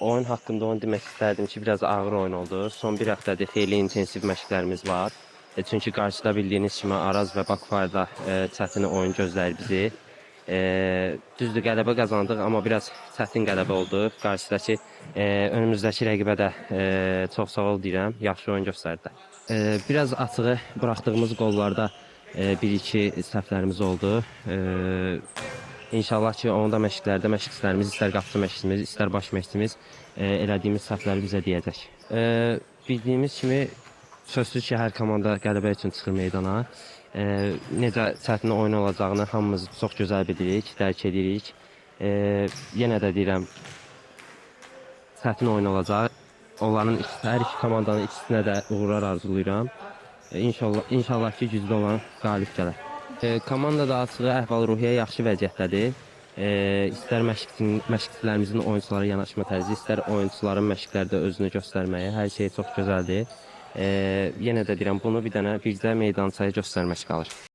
Oyun hakkında onu demək istərdim ki, biraz ağır oyun oldu. Son bir həftədir xeyli intensiv məşqlərimiz var. Çünki qarşıda bildiyiniz kimi Araz və Bakfarda çətin oyun gözləyir bizi. Düzdür, qələbə qazandıq, amma biraz çətin qələbə oldu. Qarşıdakı, önümüzdəki rəqibə də çox sağ ol deyirəm, yaxşı oyun göstərdilər. Biraz açığı buraxdığımız qollarda bir-iki səhvlərimiz oldu. İnşallah ki, onda məşqlərdə məşqçilərimiz, istər qapıçı məşqçimiz, istər baş məşqçimiz elədiyimiz səhvləri bizə deyəcək. Bildiyimiz kimi, sözsüz ki, hər komanda qələbə üçün çıxır meydana. Necə çətin oyun olacağını hamımız çox gözəl bilirik, dərk edirik. Yenə də deyirəm, çətin oyun olacaq. Onların hər iki komandanın ikisinə də uğurlar arzulayıram. İnşallah ki, güclü olan qalib gələr. Komandada açığı əhval-ruhiyyə yaxşı vəziyyətdədir. İstər məşqçilərimizin oyunçulara yanaşma tərzi, istər oyunçuların məşqlərdə özünü göstərməyi, hər şey çox gözəldir. Yenə də deyirəm, bunu bircə meydançaya göstərmək qalır.